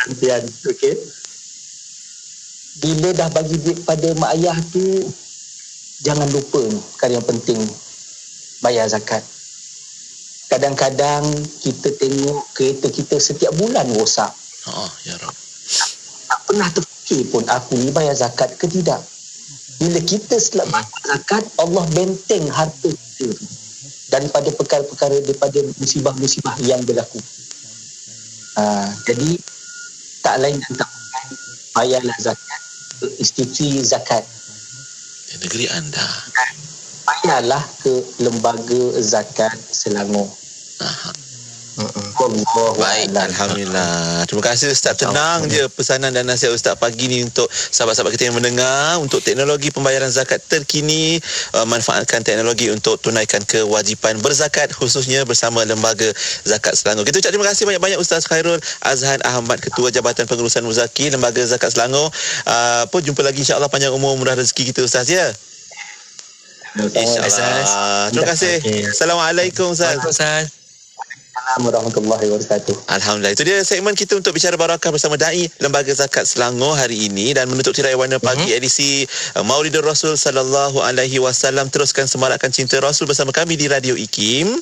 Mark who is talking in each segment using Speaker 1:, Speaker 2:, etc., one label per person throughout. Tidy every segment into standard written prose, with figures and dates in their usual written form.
Speaker 1: nantian. Okey. Bila dah bagi duit pada mak ayah tu, jangan lupa perkara yang penting, bayar zakat. Kadang-kadang kita tengok kereta kita setiap bulan rosak.
Speaker 2: Ya Rab.
Speaker 1: Tak pernah terfikir pun aku ni bayar zakat ke tidak. Bila kita setelah bayar zakat, Allah benteng harta kita daripada perkara-perkara, daripada musibah-musibah yang berlaku. Jadi tak lain dan tak bukan, bayarlah zakat, institusi zakat
Speaker 2: Di negeri anda.
Speaker 1: bayarlah ke lembaga zakat Selangor.
Speaker 2: Baik, Alhamdulillah. Terima kasih Ustaz. Tenang je pesanan dan nasihat Ustaz pagi ni untuk sahabat-sahabat kita yang mendengar. Untuk teknologi pembayaran zakat terkini, manfaatkan teknologi untuk tunaikan kewajipan berzakat, khususnya bersama Lembaga Zakat Selangor. Kita ucap terima kasih banyak-banyak Ustaz Khairul Azhan Ahmad, Ketua Jabatan Pengurusan Muzaki Lembaga Zakat Selangor. Jumpa lagi insya-Allah, panjang umur murah rezeki kita Ustaz ya. InsyaAllah. Terima kasih. Assalamualaikum Ustaz.
Speaker 3: Ustaz.
Speaker 1: Assalamualaikum warahmatullahi wabarakatuh.
Speaker 2: Alhamdulillah. Itu dia segmen kita untuk bicara barakah bersama Dai Lembaga Zakat Selangor hari ini, dan menutup tirai warna pagi edisi Maulidur Rasul sallallahu alaihi wasallam. Teruskan semarakkan cinta Rasul bersama kami di Radio IKIM.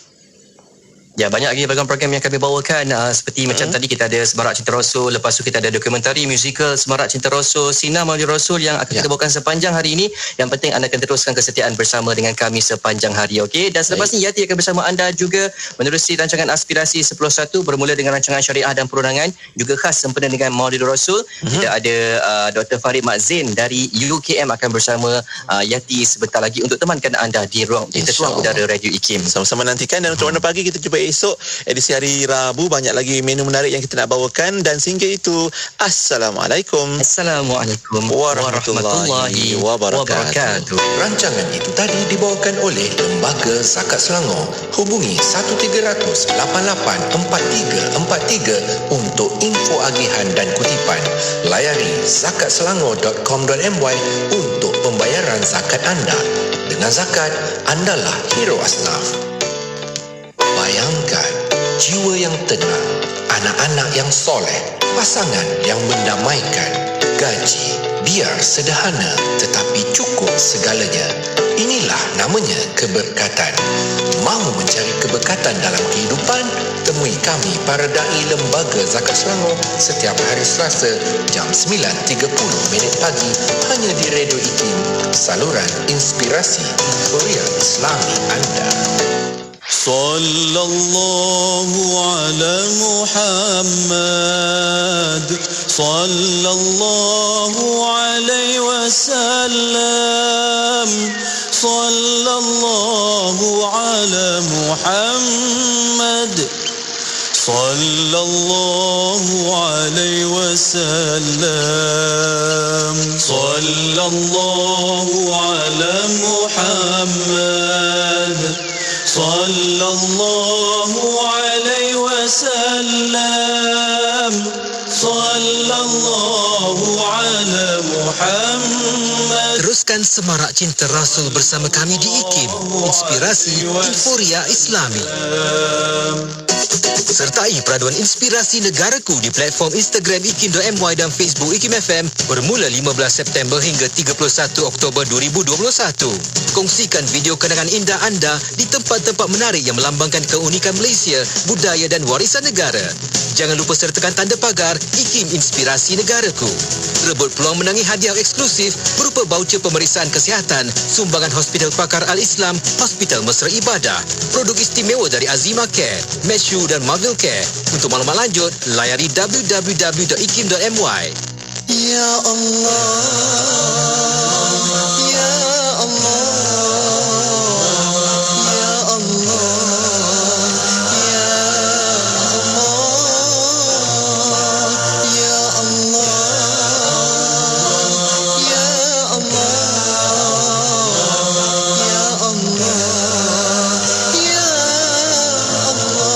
Speaker 3: Ya, banyak lagi program-program yang kami bawakan, seperti macam tadi kita ada Semarak Cinta Rasul, lepas tu kita ada dokumentari musical Semarak Cinta Rasul, Sinar Maulidur Rasul yang akan kita bawakan sepanjang hari ini. Yang penting anda akan teruskan kesetiaan bersama dengan kami sepanjang hari, okey? Dan selepas ni Yati akan bersama anda juga menerusi rancangan Aspirasi 10.1 bermula dengan rancangan syariah dan perundangan, juga khas sempena dengan Maulidur Rasul. Kita ada Dr. Farid Mak Zain dari UKM akan bersama Yati sebentar lagi untuk temankan anda di ruang ruang udara Radio IKIM.
Speaker 2: Sama-sama nantikan. Dan untuk warna pagi kita jumpa esok edisi hari Rabu, banyak lagi menu menarik yang kita nak bawakan. Dan sehingga itu, Assalamualaikum warahmatullahi wabarakatuh.
Speaker 4: Rancangan itu tadi dibawakan oleh Lembaga Zakat Selangor. Hubungi 1300 884343 untuk info agihan dan kutipan. Layari zakatselangor.com.my untuk pembayaran zakat anda. Dengan zakat, andalah hero asnaf. Bayangkan jiwa yang tenang, anak-anak yang soleh, pasangan yang mendamaikan, gaji biar sederhana tetapi cukup segalanya. Inilah namanya keberkatan. Mahu mencari keberkatan dalam kehidupan? Temui kami para dai Lembaga Zakat Selangor setiap hari Selasa jam 9.30 pagi hanya di Radio IKIM, saluran inspirasi Korea Islami anda.
Speaker 5: Sallallahu ala Muhammad, sallallahu alaihi wasallam, sallallahu ala Muhammad, sallallahu alaihi wasallam, sallallahu ala Muhammad, sallallahu alaihi wasallam, sallallahu ala Muhammad.
Speaker 4: Teruskan semarak cinta Rasul bersama kami di IKIM, inspirasi Inforia Islami. Sertai peraduan inspirasi negaraku di platform Instagram IKIM.my dan Facebook IKIM FM bermula 15 September hingga 31 Oktober 2021. Kongsikan video kenangan indah anda di tempat-tempat menarik yang melambangkan keunikan Malaysia, budaya dan warisan negara. Jangan lupa sertakan tanda pagar IKIM Inspirasi Negaraku. Rebut peluang menangi hadiah eksklusif berupa baucer pemeriksaan kesihatan, sumbangan Hospital Pakar Al-Islam, Hospital Mesra Ibadah, produk istimewa dari Azima Care, Meshu dan Marvel Care. Untuk maklumat lanjut, layari www.ikim.my.
Speaker 5: Ya Allah, Ya Allah, Ya Allah, Ya Allah, Ya Allah, Ya Allah, Ya Allah, Ya Allah.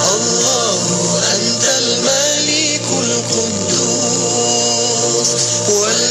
Speaker 5: Allahu antal malikul quddus wal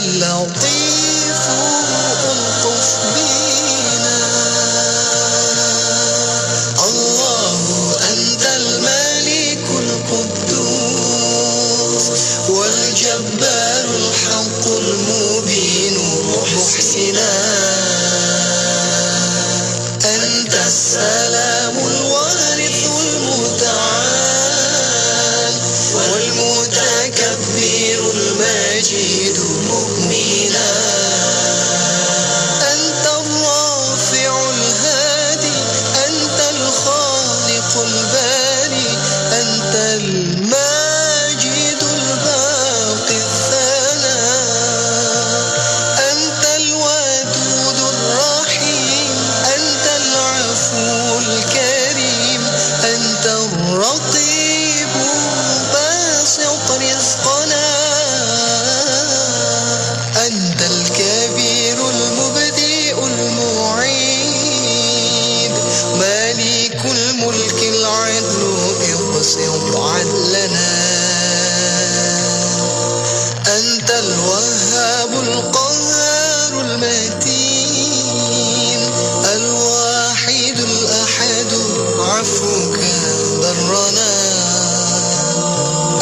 Speaker 5: اللطيف ألطف بنا الله أنت الملك القدوس والجبار الحق المبين محسنا أنت السلام الوارث المتعال والمتكبر المجيد مؤمنا أنت الرافع الهادي أنت الخالق الباري أنت الماجد الباقي الثناء أنت الودود الرحيم أنت العفو الكريم أنت الرقيب باسط رزقنا أنت الكبير المبدئ المعيد مالك الملك العدل اقسط عدلنا أنت الوهاب القهار المتين الواحد الأحد عفوك برنا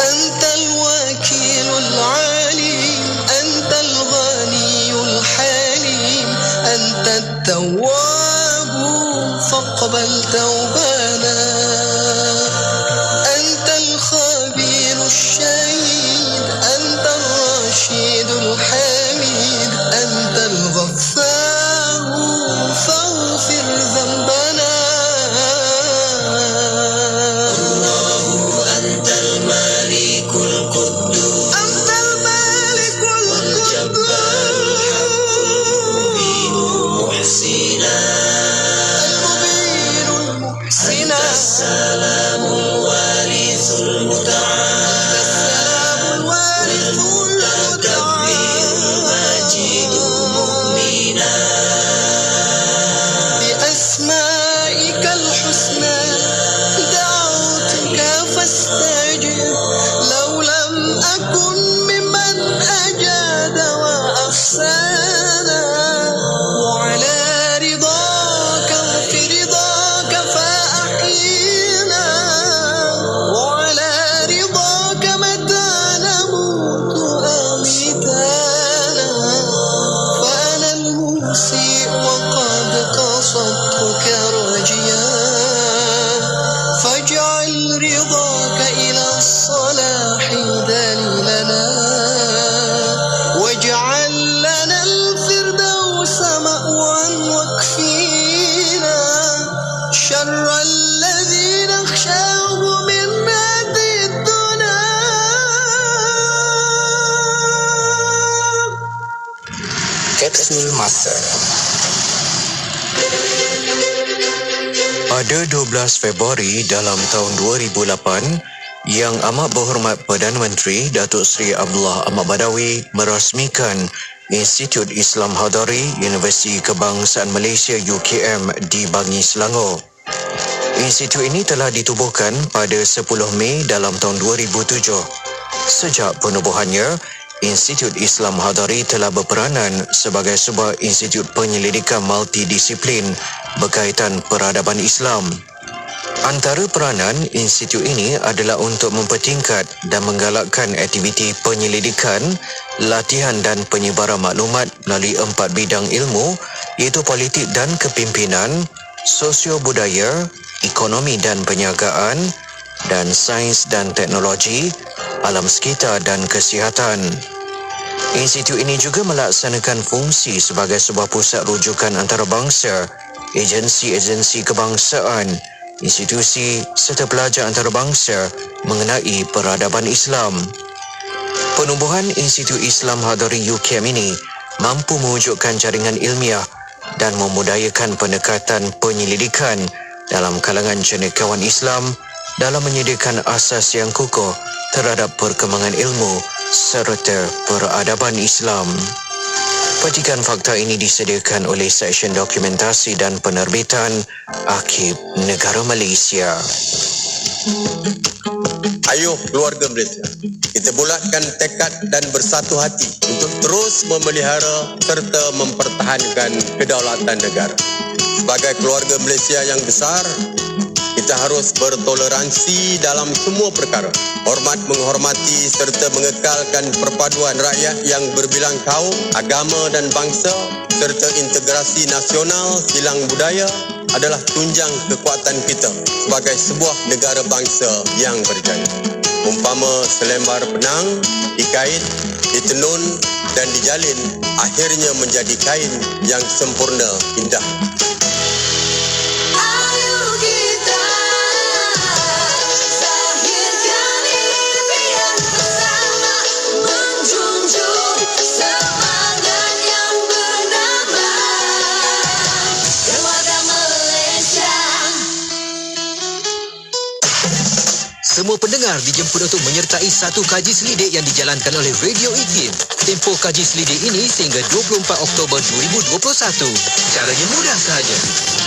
Speaker 5: أنت الوكيل العليم أنت الغني الحليم أنت التواب فاقبل توبنا أنت الخبير الشهيد أنت الرشيد الحميد أنت الغفار فاغفر ذنبنا الله أنت الملك القدوس أنت الملك القدوس محسنا المبين المحسنا أنت السلام الوارث المتعال السلام الوارث المتكبر المجيد مؤمنا بأسمائك الحسنى دعوتك فاستجب لو لم أكن ممن أجاد وأحسنا وعلى رضاك وفي رضاك فأحينا وعلى رضاك متى نموت أميتنا فأنا المسيء وقد قصدتك رجيا فاجعل رضاك إلى الصلاح دليلنا واجعل لنا الفردوس مأوى واكفينا شر الذي نخشاه من هذه الدنيا.
Speaker 4: Kapsul Masa. Pada 12 Februari dalam tahun 2008, Yang Amat Berhormat Perdana Menteri Datuk Seri Abdullah Ahmad Badawi merasmikan Institut Islam Hadari Universiti Kebangsaan Malaysia UKM di Bangi, Selangor. Institut ini telah ditubuhkan pada 10 Mei dalam tahun 2007. Sejak penubuhannya, Institut Islam Hadari telah berperanan sebagai sebuah institut penyelidikan multidisiplin berkaitan peradaban Islam. Antara peranan institut ini adalah untuk mempertingkat dan menggalakkan aktiviti penyelidikan, latihan dan penyebaran maklumat melalui 4 bidang ilmu iaitu politik dan kepimpinan, sosio-budaya, ekonomi dan perniagaan, dan sains dan teknologi, alam sekitar dan kesihatan. Institut ini juga melaksanakan fungsi sebagai sebuah pusat rujukan antarabangsa, agensi-agensi kebangsaan, institusi serta pelajar antarabangsa mengenai peradaban Islam. Penubuhan Institut Islam Hadari UKM ini mampu mewujudkan jaringan ilmiah dan memudayakan pendekatan penyelidikan dalam kalangan cendekiawan Islam dalam menyediakan asas yang kukuh terhadap perkembangan ilmu serta peradaban Islam. Petikan fakta ini disediakan oleh Seksyen Dokumentasi dan Penerbitan Arkib Negara Malaysia.
Speaker 6: Ayuh keluarga Malaysia, kita bulatkan tekad dan bersatu hati untuk terus memelihara serta mempertahankan kedaulatan negara. Sebagai keluarga Malaysia yang besar, kita harus bertoleransi dalam semua perkara. Hormat menghormati serta mengekalkan perpaduan rakyat yang berbilang kaum, agama dan bangsa serta integrasi nasional silang budaya adalah tunjang kekuatan kita sebagai sebuah negara bangsa yang berjaya. Umpama selembar benang dikait, ditenun dan dijalin, akhirnya menjadi kain yang sempurna indah.
Speaker 5: Ayo kita zahirkan impian bersama, menjunjung semangat yang bernama Keluarga Malaysia.
Speaker 4: Semua pendengar dijemput untuk menyertai satu kaji selidik yang dijalankan oleh Radio IKIM. Tempoh kaji selidik ini sehingga 24 Oktober 2021. Caranya mudah sahaja.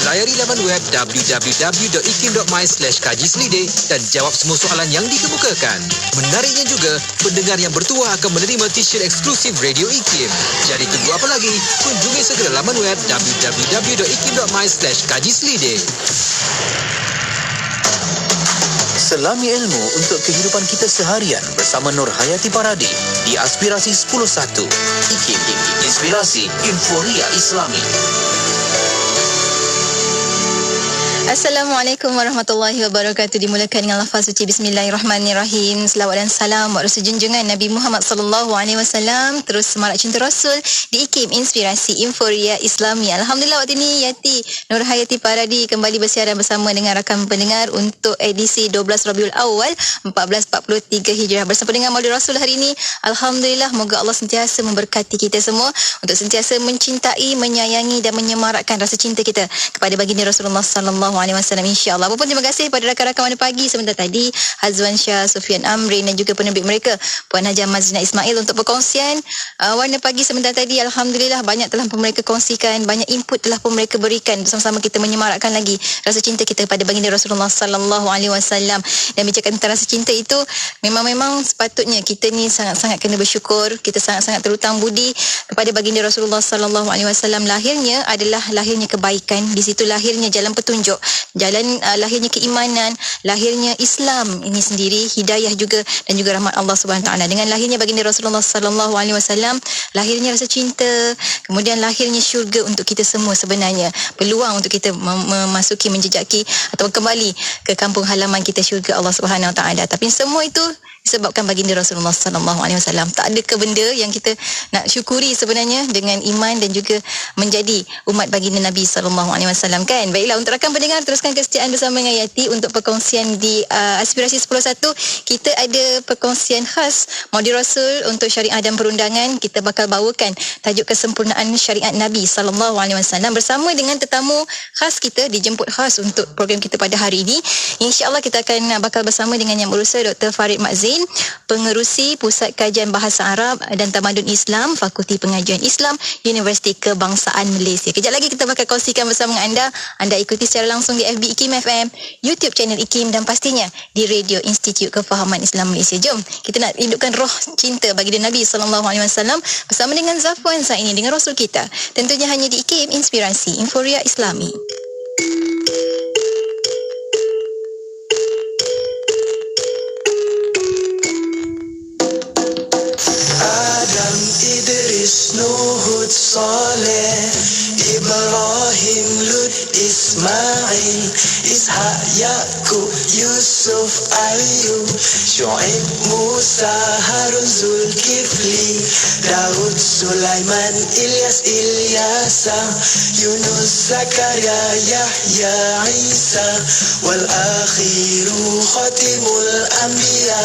Speaker 4: Layari laman web www.ikim.my/kaji-selidik dan jawab semua soalan yang dikemukakan. Menariknya juga, pendengar yang bertuah akan menerima t-shirt eksklusif Radio IKIM. Jadi tunggu apa lagi? Kunjungi segera laman web www.ikim.my/kaji-selidik. Selami ilmu untuk kehidupan kita seharian bersama Nur Hayati Paradi di Aspirasi 10.1. IKIM, Inspirasi Inforia Islami.
Speaker 7: Assalamualaikum warahmatullahi wabarakatuh. Dimulakan dengan lafaz suci Bismillahirrahmanirrahim. Selawat dan salam buat Rasul junjungan Nabi Muhammad sallallahu alaihi wasallam. Terus semarak cinta Rasul di IKIM Inspirasi Inforia Islami. Alhamdulillah waktu ini Yati Nur Hayati Paradi kembali bersiaran bersama dengan rakan pendengar untuk edisi 12 Rabiul Awal 1443 Hijrah bersama dengan Maulid Rasul hari ini. Alhamdulillah, moga Allah sentiasa memberkati kita semua untuk sentiasa mencintai, menyayangi dan menyemarakkan rasa cinta kita kepada baginda Rasulullah sallallahu alaihi wasallam, insya-Allah. Apapun terima kasih pada rakan-rakan pada pagi sebentar tadi, Hazwan Shah, Sufian Amrin dan juga penerbit mereka Puan Haji Mazina Ismail untuk perkongsian warna pagi sebentar tadi. Alhamdulillah, banyak telah pun mereka kongsikan, banyak input telah pun mereka berikan. Bersama-sama kita menyemarakkan lagi rasa cinta kita pada baginda Rasulullah sallallahu alaihi wasallam. Dan bincang tentang rasa cinta itu, memang sepatutnya kita ni sangat-sangat kena bersyukur, kita sangat-sangat terhutang budi kepada baginda Rasulullah sallallahu alaihi wasallam. Lahirnya adalah lahirnya kebaikan, di situ lahirnya jalan petunjuk, jalan lahirnya keimanan, lahirnya Islam ini sendiri, hidayah juga dan juga rahmat Allah Subhanahu taala. Dengan lahirnya baginda Rasulullah sallallahu alaihi wasallam, lahirnya rasa cinta, kemudian lahirnya syurga untuk kita semua sebenarnya. Peluang untuk kita memasuki, menjejaki atau kembali ke kampung halaman kita, syurga Allah Subhanahu taala. Tapi semua itu disebabkan baginda Rasulullah sallallahu alaihi wasallam. Tak ada ke benda yang kita nak syukuri sebenarnya dengan iman dan juga menjadi umat baginda Nabi sallallahu alaihi wasallam, kan? Baiklah, untuk rakan pendengar, teruskan kesetiaan bersama dengan Yati untuk perkongsian di Aspirasi 10.1. Kita ada perkongsian khas Maulid Rasul untuk syariah dan perundangan. Kita bakal bawakan tajuk kesempurnaan syariat Nabi sallallahu alaihi wasallam bersama dengan tetamu khas kita, dijemput khas untuk program kita pada hari ini. Insya-Allah kita akan bakal bersama dengan Yang Berusaha Dr. Farid Makzin, Pengerusi Pusat Kajian Bahasa Arab dan Tamadun Islam, Fakulti Pengajian Islam, Universiti Kebangsaan Malaysia. Kejap lagi kita bakal kongsikan bersama dengan anda. Anda ikuti secara langsung di FB IKIM FM, YouTube channel IKIM dan pastinya di Radio Institut Kefahaman Islam Malaysia. Jom kita nak hidupkan roh cinta bagi Nabi sallallahu alaihi wasallam bersama dengan Zafwan Saini dengan Rasul kita. Tentunya hanya di IKIM Inspirasi Inforia Islami.
Speaker 5: Adam, Idris, Nuh, Saleh, Ibrahim, Lut, Ismail, Ishak, Yaqub, Yusuf, Ayub, Syuaib, Musa, Harun, Zulkifli, Daud, Sulaiman, Ilyas, Ilyasa, Yunus, Zakaria, Yahya, Isa, wal akhiru khatimul anbiya,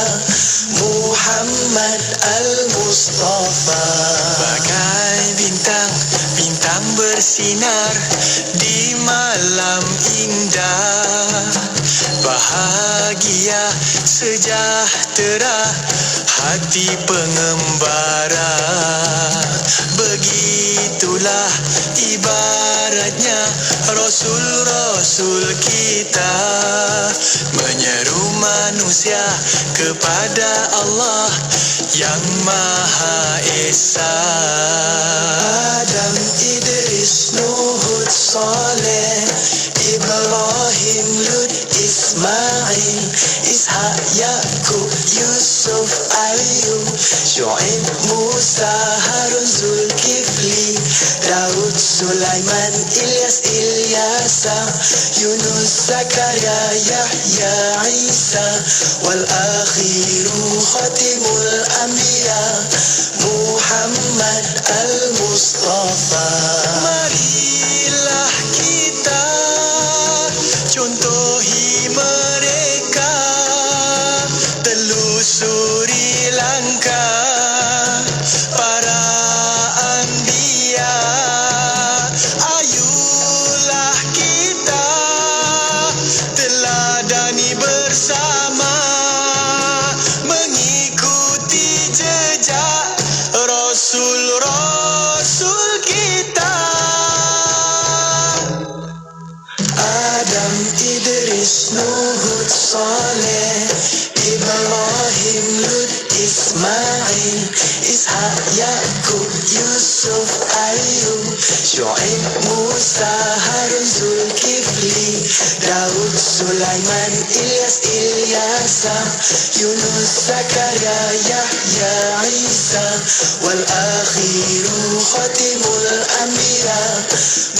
Speaker 5: Muhammad al-Mustafa. Bagai bintang, bintang bersinar di malam indah, bahagia sejahtera hati pengembara. Begitulah ibaratnya Rasul-Rasul kita menyeru manusia Malaysia kepada Allah yang Maha Esa. Adam, Idris, Nuh, Hud, Saleh, Ibrahim, Lut, Ismail, Ishak, Yaqub, Yusuf, Ayub, Syuaib, Musa, Harun, Zulkifli, Daud, Sulaiman, Ilyas, Ilyasa, Yunus, Zakaria, Yahya, Isa, wal akhiru khatimul anbiya, Muhammad al-Mustafa. Marilah kita contohi mereka, telusuri langkah para anbiya. Ayolah kita teladani bersama, mengikuti jejak Rasul-Rasul kita. Adam, Idris, Nuh, Hud, Saleh, Ibrahim, Lut, Ismail, Ishak, Yaqub, Yusuf, Ayub, Syuaib, Musa, Harun, Zulkifli, Daud, Sulaiman, Ilyas, Ilyasa, Yunus, Zakaria, Yahya, Isa, wal akhiru khatimul anbiya,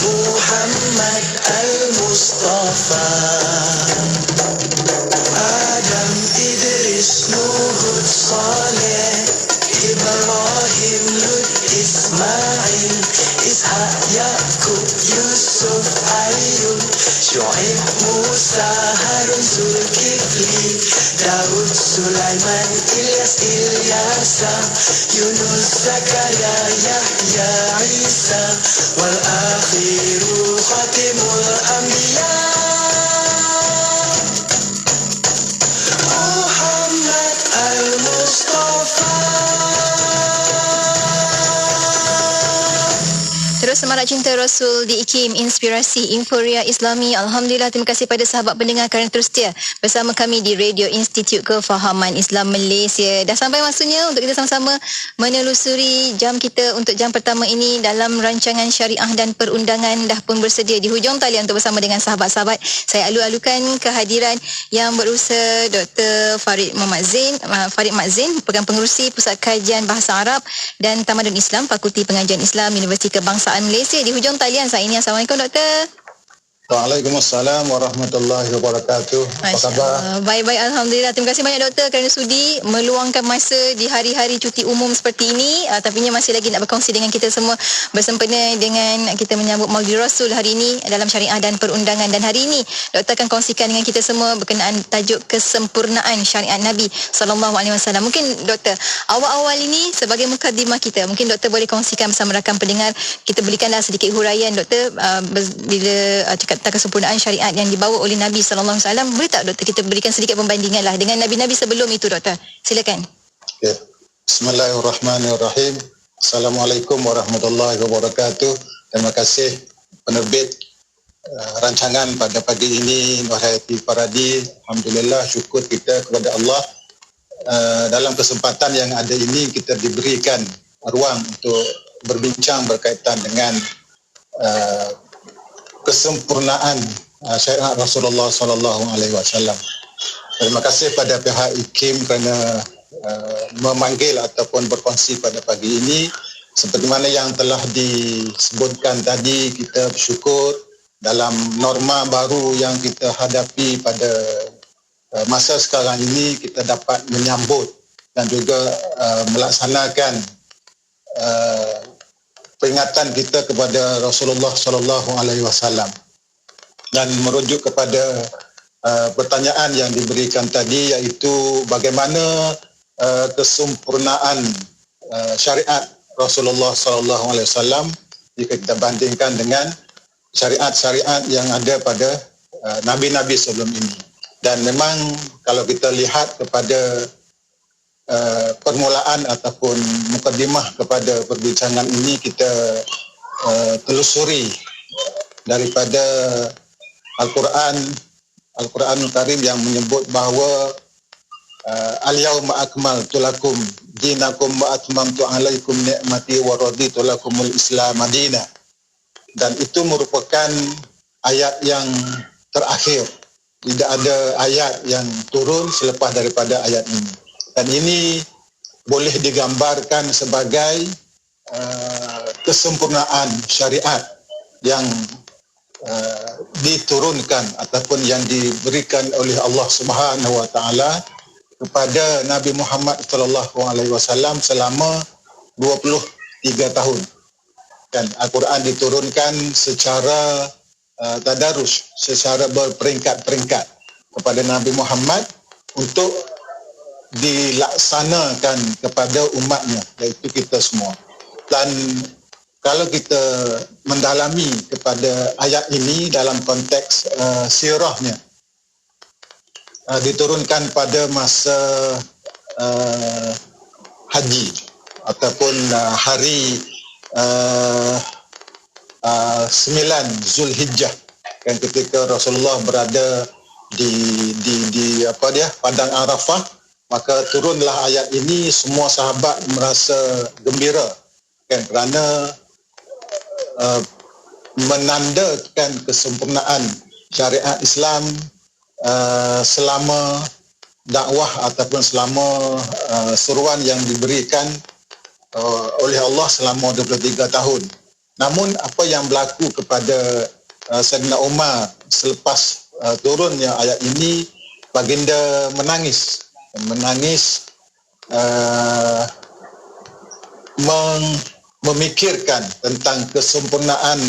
Speaker 5: Muhammad al-Mustafa. Adam, Idris, Nuh, Hud, Saleh, Ibrahim, Lut, Ismail, Ishak, Yaqub, Yusuf, Ayub, Syuaib, Musa, Harun, Zulkifli, Daud, Sulaiman, Ilyas, Ilyasa, Yunus, Zakaria, Yahya, Isa, wal akhiru khatimul anbiya, Muhammad al-Mustafa.
Speaker 7: Terus Semarak Cinta Rasul di IKIM Inspirasi Inforia Islami. Alhamdulillah, terima kasih pada sahabat pendengar kerana terus setia bersama kami di Radio Institut Kefahaman Islam Malaysia. Dah sampai masanya untuk kita sama-sama menelusuri jam kita untuk jam pertama ini dalam rancangan syariah dan perundangan. Dah pun bersedia di hujung talian untuk bersama dengan sahabat-sahabat. Saya alu-alukan kehadiran yang berusaha Dr. Farid Mak Zain, pengerusi Pusat Kajian Bahasa Arab dan Tamadun Islam, Fakulti Pengajian Islam, Universiti Kebangsaan Malaysia. Di hujung talian saya ini. Assalamualaikum Doktor.
Speaker 8: Waalaikumsalam warahmatullahi wabarakatuh. Apa khabar?
Speaker 7: Baik-baik, Alhamdulillah. Terima kasih banyak Doktor kerana sudi meluangkan masa di hari-hari cuti umum seperti ini. Tapi masih lagi nak berkongsi dengan kita semua bersempena dengan kita menyambut Maulid Rasul hari ini dalam syariah dan perundangan. Dan hari ini Doktor akan kongsikan dengan kita semua berkenaan tajuk kesempurnaan syariat Nabi SAW. Mungkin Doktor, awal-awal ini sebagai mukadimah kita, mungkin Doktor boleh kongsikan bersama rakan pendengar. Kita berikanlah sedikit huraian Doktor bila cakap tentang kesempurnaan syariat yang dibawa oleh Nabi SAW. Boleh tak Doktor kita berikan sedikit perbandingan lah dengan Nabi-Nabi sebelum itu Doktor? Silakan.
Speaker 8: Okay. Bismillahirrahmanirrahim. Assalamualaikum warahmatullahi wabarakatuh. Terima kasih penerbit rancangan pada pagi ini, Nur Hayati Faradi. Alhamdulillah, syukur kita kepada Allah. Dalam kesempatan yang ada ini kita diberikan ruang untuk berbincang berkaitan dengan kesempurnaan syariat Rasulullah sallallahu alaihi wasallam. Terima kasih pada pihak IKIM kerana memanggil ataupun berkongsi pada pagi ini. Seperti mana yang telah disebutkan tadi, kita bersyukur dalam norma baru yang kita hadapi pada masa sekarang ini, kita dapat menyambut dan juga melaksanakan peringatan kita kepada Rasulullah sallallahu alaihi wasallam. Dan merujuk kepada pertanyaan yang diberikan tadi, iaitu bagaimana kesempurnaan syariat Rasulullah sallallahu alaihi wasallam jika kita bandingkan dengan syariat-syariat yang ada pada nabi-nabi sebelum ini. Dan memang kalau kita lihat kepada permulaan ataupun mukadimah kepada perbincangan ini, kita telusuri daripada Al-Quranul Karim yang menyebut bahawa al-yawma akmaltu lakum dinakum wa atmamtu alaikum ni'mati wa raditu lakumul Islam madina. Dan itu merupakan ayat yang terakhir. Tidak ada ayat yang turun selepas daripada ayat ini. Dan ini boleh digambarkan sebagai kesempurnaan syariat yang diturunkan ataupun yang diberikan oleh Allah Subhanahu wa taala kepada Nabi Muhammad sallallahu alaihi wasallam selama 23 tahun. Dan Al-Quran diturunkan secara tadarus, secara berperingkat-peringkat kepada Nabi Muhammad untuk dilaksanakan kepada umatnya, iaitu kita semua. Dan kalau kita mendalami kepada ayat ini dalam konteks sirahnya, diturunkan pada masa haji ataupun hari 9 Zulhijjah, kan, ketika Rasulullah berada di padang Arafah, maka turunlah ayat ini. Semua sahabat merasa gembira, kan, kerana menandakan kesempurnaan syariat Islam selama dakwah ataupun selama seruan yang diberikan oleh Allah selama 23 tahun. Namun apa yang berlaku kepada Saidina Umar selepas turunnya ayat ini, baginda menangis memikirkan tentang kesempurnaan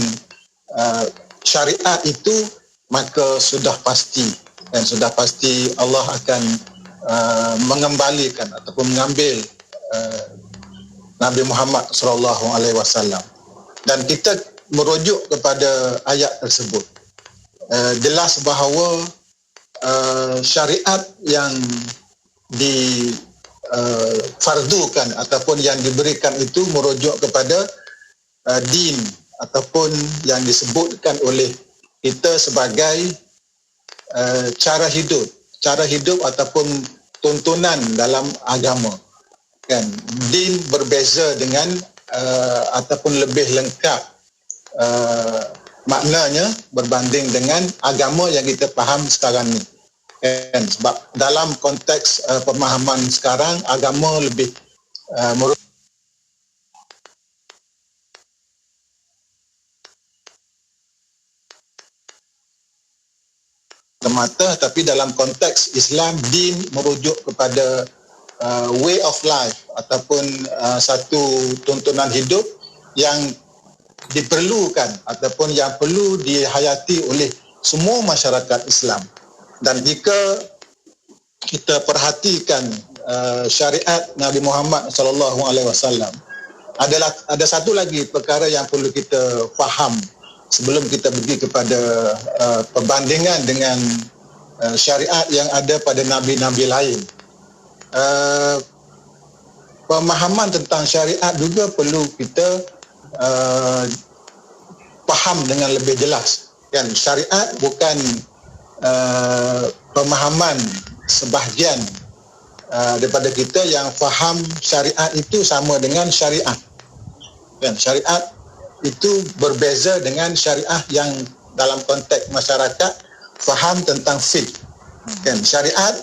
Speaker 8: syariat itu, maka sudah pasti Allah akan mengembalikan ataupun mengambil Nabi Muhammad sallallahu alaihi wasallam. Dan kita merujuk kepada ayat tersebut, jelas bahawa syariat yang difardukan ataupun yang diberikan itu merujuk kepada din ataupun yang disebutkan oleh kita sebagai cara hidup ataupun tuntunan dalam agama, kan. Din berbeza dengan ataupun lebih lengkap maknanya berbanding dengan agama yang kita faham sekarang ni, kan. Sebab dalam konteks pemahaman sekarang, agama lebih semata, tapi dalam konteks Islam, din merujuk kepada way of life ataupun satu tuntunan hidup yang diperlukan ataupun yang perlu dihayati oleh semua masyarakat Islam. Dan jika kita perhatikan syariat Nabi Muhammad sallallahu alaihi wasallam, ada satu lagi perkara yang perlu kita faham sebelum kita pergi kepada perbandingan dengan syariat yang ada pada nabi-nabi lain. Pemahaman tentang syariat juga perlu kita faham dengan lebih jelas, kan. Syariat bukan pemahaman sebahagian daripada kita yang faham syariat itu sama dengan syariat, kan. Syariat itu berbeza dengan syariah yang dalam konteks masyarakat faham tentang fiqh, kan. Syariat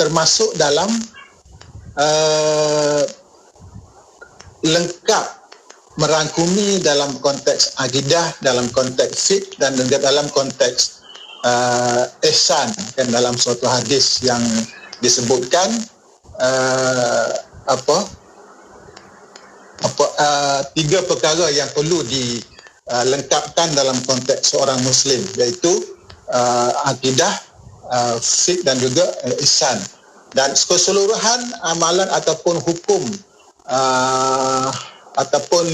Speaker 8: termasuk dalam lengkap merangkumi dalam konteks akidah, dalam konteks fiqh dan juga dalam konteks ihsan, kan. Dalam suatu hadis yang disebutkan tiga perkara yang perlu dilengkapkan dalam konteks seorang Muslim, iaitu akidah, fiqh dan juga ihsan. Dan keseluruhan amalan ataupun hukum ataupun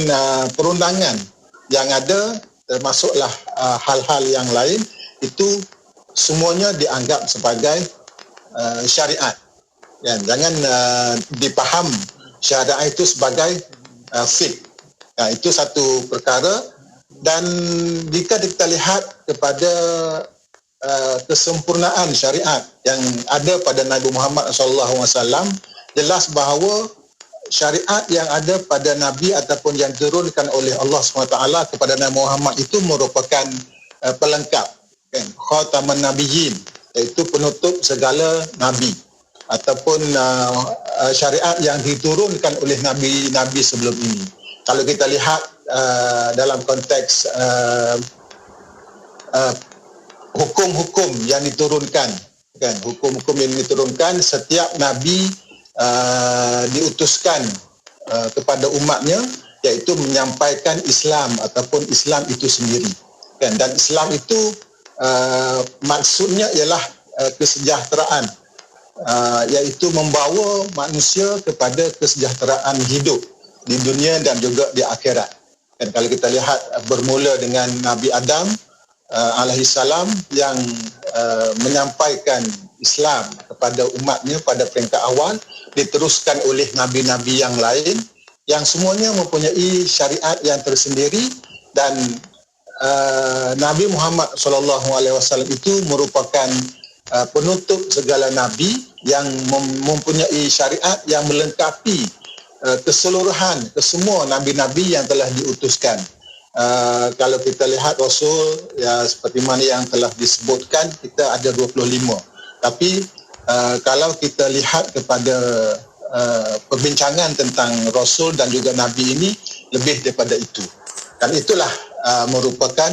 Speaker 8: perundangan yang ada, termasuklah hal-hal yang lain, itu semuanya dianggap sebagai syariat, ya. Jangan dipaham syariat itu sebagai fiqh. Itu satu perkara. Dan jika kita lihat kepada kesempurnaan syariat yang ada pada Nabi Muhammad SAW, jelas bahawa syariat yang ada pada Nabi ataupun yang turunkan oleh Allah SWT kepada Nabi Muhammad itu merupakan pelengkap, kan? Khataman Nabiyyin, iaitu penutup segala Nabi, ataupun syariat yang diturunkan oleh Nabi-Nabi sebelum ini. Kalau kita lihat dalam konteks hukum-hukum yang diturunkan, kan? Hukum-hukum yang diturunkan, setiap Nabi diutuskan kepada umatnya, iaitu menyampaikan Islam ataupun Islam itu sendiri, kan? Dan Islam itu maksudnya ialah kesejahteraan, iaitu membawa manusia kepada kesejahteraan hidup di dunia dan juga di akhirat. Dan kalau kita lihat bermula dengan Nabi Adam alaihissalam yang menyampaikan Islam kepada umatnya pada peringkat awal, diteruskan oleh nabi-nabi yang lain yang semuanya mempunyai syariat yang tersendiri, dan Nabi Muhammad SAW itu merupakan penutup segala nabi yang mempunyai syariat yang melengkapi keseluruhan kesemua nabi-nabi yang telah diutuskan. Kalau kita lihat Rasul, ya seperti mana yang telah disebutkan, kita ada 25. Tapi kalau kita lihat kepada perbincangan tentang Rasul dan juga Nabi ini, lebih daripada itu. Dan itulah merupakan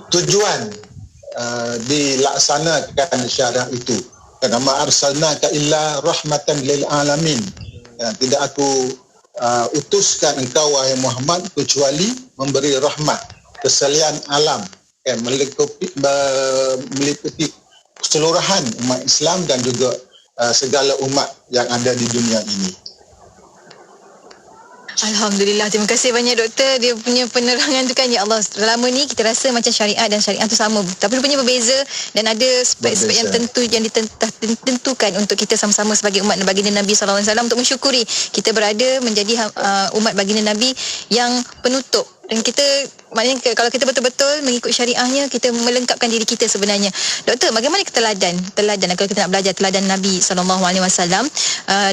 Speaker 8: tujuan dilaksanakan syariat itu. Karena ma arsalnaka illa rahmatan lil alamin. Ya, tidak aku utuskan engkau wahai Muhammad kecuali memberi rahmat kesalian alam, kan? Meliputi keseluruhan umat Islam dan juga segala umat yang ada di dunia ini.
Speaker 7: Alhamdulillah, terima kasih banyak doktor. Dia punya penerangan tu kan, ya Allah, selama ni kita rasa macam syariat dan syariat tu sama, tapi rupanya berbeza dan ada spek-spek yang tentu yang ditentukan untuk kita sama-sama sebagai umat baginda Nabi SAW untuk mensyukuri kita berada menjadi umat baginda Nabi yang penutup. Dan kita, maknanya kalau kita betul-betul mengikut syariahnya, kita melengkapkan diri kita sebenarnya. Doktor, bagaimana teladan kalau kita nak belajar teladan Nabi SAW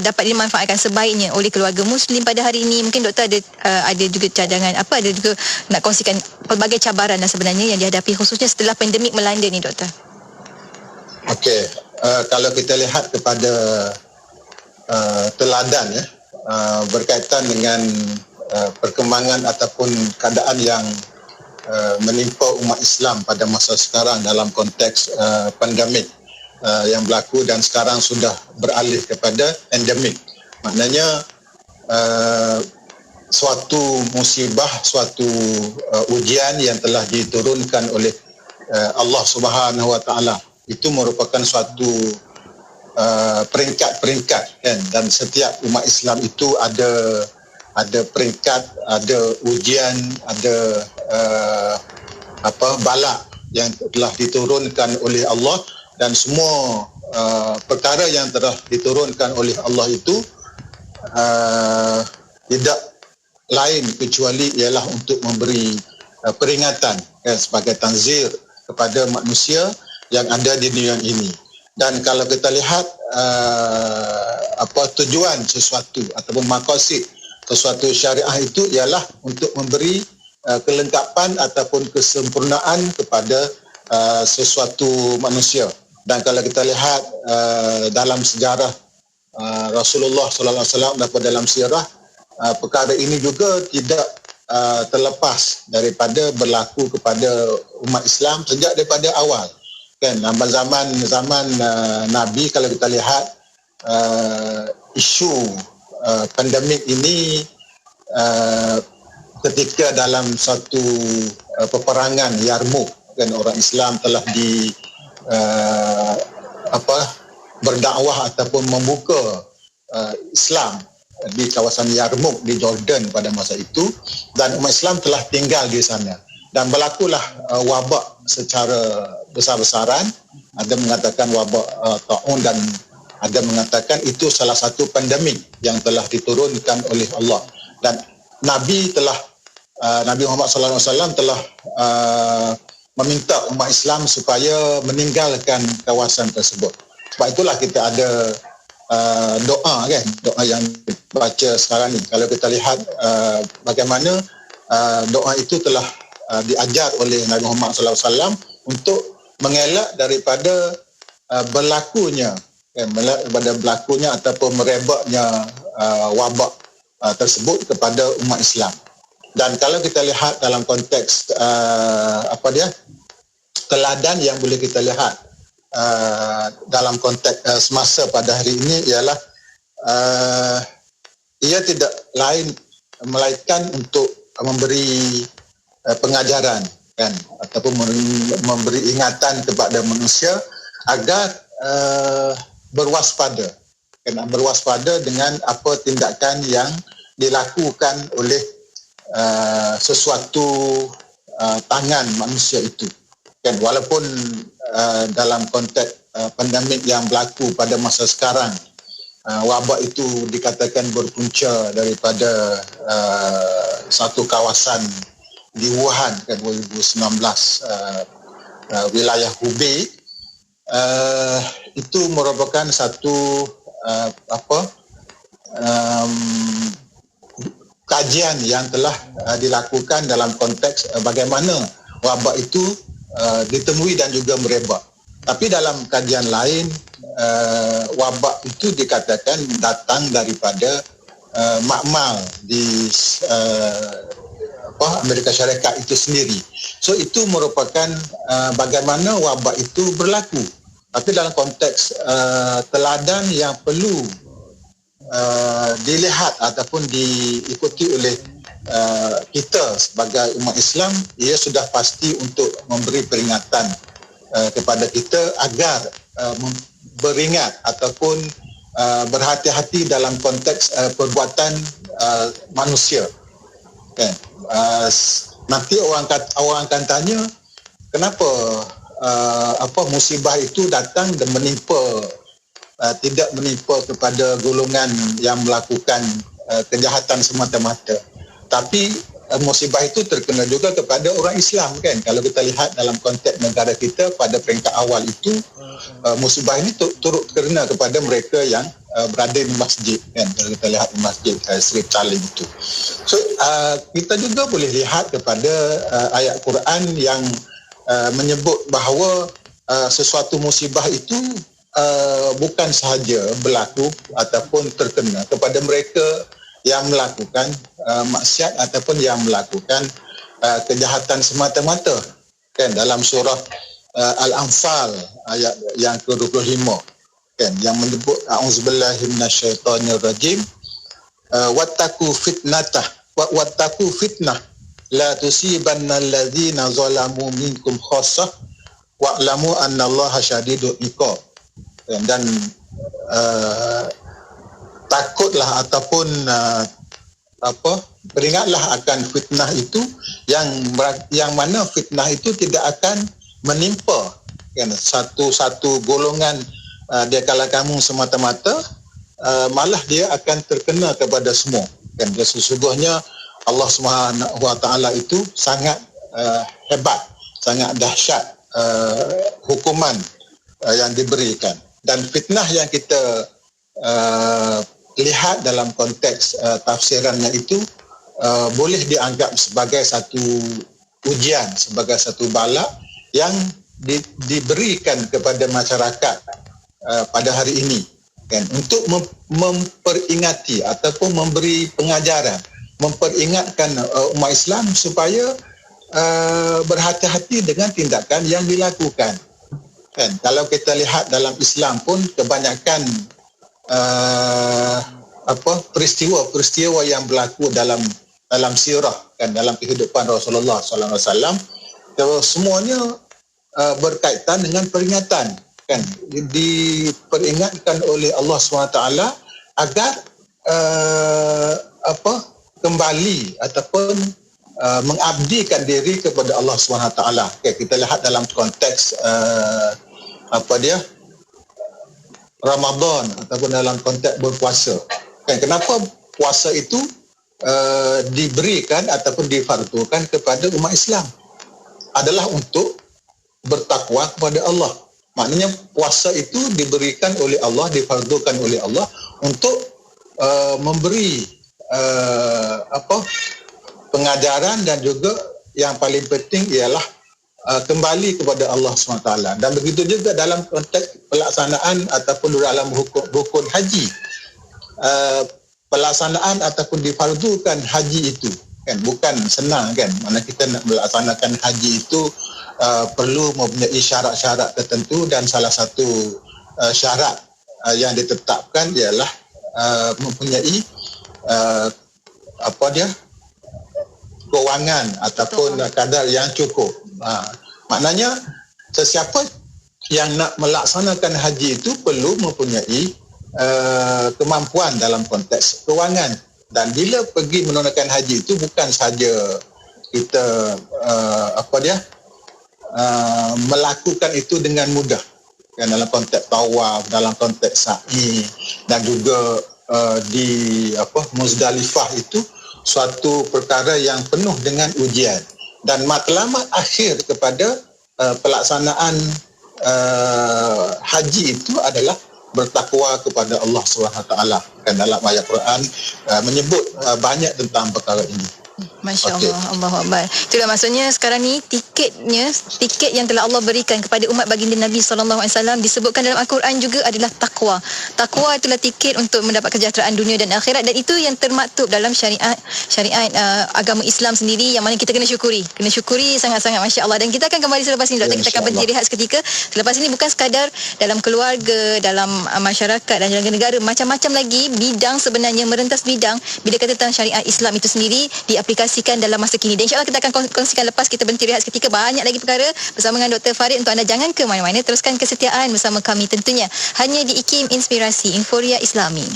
Speaker 7: dapat dimanfaatkan sebaiknya oleh keluarga Muslim pada hari ini? Mungkin doktor ada juga cadangan, ada juga nak kongsikan pelbagai cabaran sebenarnya yang dihadapi khususnya setelah pandemik melanda ni, doktor.
Speaker 8: Okey, kalau kita lihat kepada teladan berkaitan dengan perkembangan ataupun keadaan yang menimpa umat Islam pada masa sekarang dalam konteks pandemik yang berlaku dan sekarang sudah beralih kepada endemik. Maknanya suatu musibah, suatu ujian yang telah diturunkan oleh Allah Subhanahu Wa Taala, itu merupakan suatu peringkat-peringkat, kan? Dan setiap umat Islam itu ada peringkat, ada ujian, ada bala yang telah diturunkan oleh Allah, dan semua perkara yang telah diturunkan oleh Allah itu tidak lain kecuali ialah untuk memberi peringatan, kan, sebagai tanzir kepada manusia yang ada di dunia ini. Dan kalau kita lihat tujuan sesuatu ataupun maqasid sesuatu syariah itu ialah untuk memberi kelengkapan ataupun kesempurnaan kepada sesuatu manusia. Dan kalau kita lihat dalam sejarah Rasulullah sallallahu alaihi wasallam dan dalam sirah, perkara ini juga tidak terlepas daripada berlaku kepada umat Islam sejak daripada awal, kan? Zaman Nabi, kalau kita lihat isu pandemik ini ketika dalam satu peperangan Yarmouk, kan, orang Islam telah berdakwah ataupun membuka Islam di kawasan Yarmouk di Jordan pada masa itu, dan umat Islam telah tinggal di sana, dan berlakulah wabak secara besar-besaran. Ada mengatakan wabak taun, dan ada mengatakan itu salah satu pandemik yang telah diturunkan oleh Allah. Dan Nabi telah Nabi Muhammad sallallahu alaihi wasallam telah meminta umat Islam supaya meninggalkan kawasan tersebut. Sebab itulah kita ada doa kan, doa yang dibaca sekarang ni. Kalau kita lihat bagaimana doa itu telah diajar oleh Nabi Muhammad sallallahu alaihi wasallam untuk mengelak daripada berlakunya ataupun merebaknya wabak tersebut kepada umat Islam. Dan kalau kita lihat dalam konteks teladan yang boleh kita lihat dalam konteks semasa pada hari ini ialah ia tidak lain melainkan untuk memberi pengajaran kan, ataupun memberi ingatan kepada manusia agar berwaspada dengan apa tindakan yang dilakukan oleh sesuatu tangan manusia itu kan, walaupun dalam konteks pandemik yang berlaku pada masa sekarang, wabak itu dikatakan berpunca daripada satu kawasan di Wuhan kan 2019, wilayah Hubei. Itu merupakan satu kajian yang telah dilakukan dalam konteks bagaimana wabak itu ditemui dan juga merebak. Tapi dalam kajian lain, wabak itu dikatakan datang daripada makmal di Amerika Syarikat itu sendiri. So itu merupakan bagaimana wabak itu berlaku. Tapi dalam konteks teladan yang perlu dilihat ataupun diikuti oleh kita sebagai umat Islam, ia sudah pasti untuk memberi peringatan kepada kita agar beringat ataupun berhati-hati dalam konteks perbuatan manusia. Okay. Nanti orang akan tanya kenapa musibah itu datang dan tidak menimpa kepada golongan yang melakukan kejahatan semata-mata, tapi musibah itu terkena juga kepada orang Islam kan. Kalau kita lihat dalam konteks negara kita pada peringkat awal itu, musibah ini turut terkena kepada mereka yang berada di masjid kan. Kalau kita lihat di masjid Sri Talim itu, so kita juga boleh lihat kepada ayat Quran yang menyebut bahawa sesuatu musibah itu bukan sahaja berlaku ataupun terkena kepada mereka yang melakukan maksiat ataupun yang melakukan kejahatan semata-mata kan. Dalam surah Al-Anfal ayat yang ke-25 kan, yang menyebut a'udzubillahi minasyaitonirrajim, wattaqu fitnah la tusibanna alladzina zalamu minkum khassah wa'lamu annallaha syadidul iqab. Dan takutlah ataupun beringatlah akan fitnah itu yang mana fitnah itu tidak akan menimpa kan satu golongan di kalangan kamu semata-mata, malah dia akan terkena kepada semua kan. Dia sesungguhnya Allah Subhanahu Wa Taala itu sangat hebat, sangat dahsyat hukuman yang diberikan. Dan fitnah yang kita lihat dalam konteks tafsirannya itu boleh dianggap sebagai satu ujian, sebagai satu bala yang diberikan kepada masyarakat pada hari ini kan, untuk memperingati ataupun memberi pengajaran, memperingatkan umat Islam supaya berhati-hati dengan tindakan yang dilakukan kan. Kalau kita lihat dalam Islam pun kebanyakan peristiwa-peristiwa yang berlaku dalam sirah kan, dalam kehidupan Rasulullah sallallahu alaihi wasallam, semuanya berkaitan dengan peringatan kan, diperingatkan oleh Allah SWT agar kembali ataupun mengabdikan diri kepada Allah SWT. Okay, kita lihat dalam konteks Ramadan ataupun dalam konteks berpuasa kan, kenapa puasa itu diberikan ataupun difardukan kepada umat Islam adalah untuk bertakwa kepada Allah. Maknanya puasa itu diberikan oleh Allah, difardukan oleh Allah untuk memberi pengajaran, dan juga yang paling penting ialah kembali kepada Allah SWT. Dan begitu juga dalam konteks pelaksanaan ataupun dalam rukun haji, pelaksanaan ataupun difardukan haji itu kan bukan senang kan. Mana kita nak melaksanakan haji itu perlu mempunyai syarat-syarat tertentu, dan salah satu syarat yang ditetapkan ialah mempunyai kewangan ataupun kadar yang cukup. Maknanya sesiapa yang nak melaksanakan haji itu perlu mempunyai kemampuan dalam konteks kewangan. Dan bila pergi menunaikan haji itu bukan saja kita melakukan itu dengan mudah kan, dalam konteks tawaf, dalam konteks sa'i, dan juga di Muzdalifah itu suatu perkara yang penuh dengan ujian. Dan matlamat akhir kepada pelaksanaan haji itu adalah bertakwa kepada Allah SWT. Kan dalam ayat Quran menyebut banyak tentang perkara ini.
Speaker 7: Masya Allah, Allahu Akbar. Itulah maksudnya sekarang ni tiket yang telah Allah berikan kepada umat baginda Nabi SAW disebutkan dalam Al-Quran juga adalah takwa. Takwa itulah tiket untuk mendapat kejahteraan dunia dan akhirat, dan itu yang termaktub dalam syariat agama Islam sendiri, yang mana kita kena syukuri sangat-sangat, Masya Allah. Dan kita akan kembali selepas ini, Doktor. Kita akan berhenti rehat seketika. Selepas ini bukan sekadar dalam keluarga, dalam masyarakat dan dalam negara, macam-macam lagi bidang sebenarnya, merentas bidang bila kata tentang syariat Islam itu sendiri diaplikasikan dalam masa kini. Dan insyaAllah kita akan kongsikan lepas kita berhenti rehat seketika banyak lagi perkara bersama dengan Dr. Farid. Untuk anda jangan ke mana-mana, teruskan kesetiaan bersama kami tentunya hanya di IKIM Inspirasi Inforia Islami.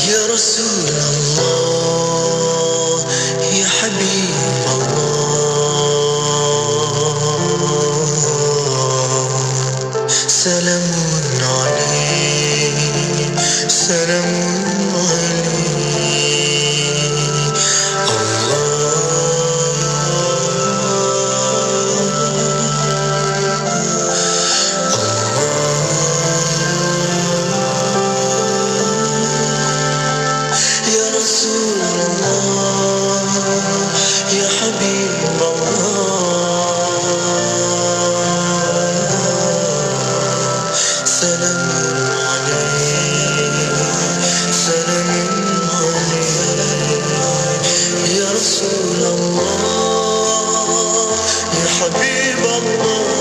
Speaker 5: Ya Rasulullah, Ya Habibullah, salamun alaik, salamun alaik, Ya Rasulullah, Ya Habibullah, salamun alaik, salamun alaik, Ya Rasulullah, Ya Habibullah,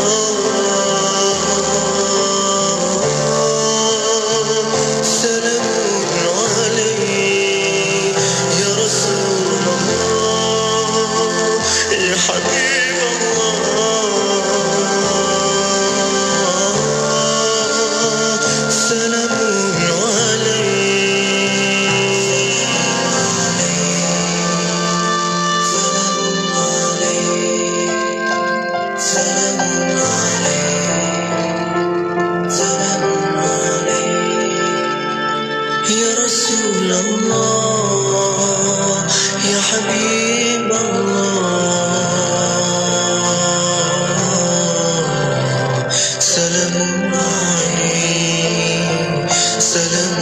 Speaker 5: salamun alaik, Ya Rasulullah, Ya Habibullah, salamun Ya Rasulullah, Ya Habibullah, salamun alaik, salamun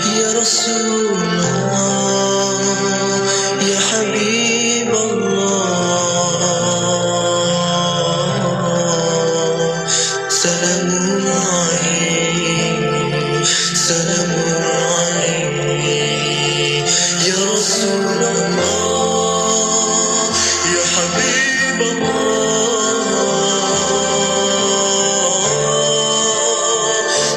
Speaker 5: Ya Rasulullah, Ya Habibullah, salamun alaik, salamun alaik, Ya Rasulullah, Ya Habibullah,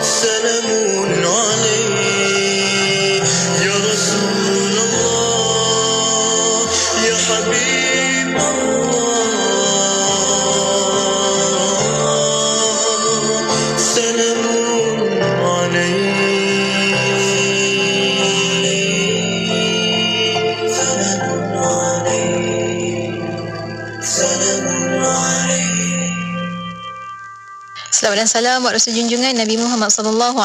Speaker 5: salamun alaik, Ya Rasulullah, Ya Habib
Speaker 7: Selawat dan salam buat Rasul junjungan Nabi Muhammad SAW.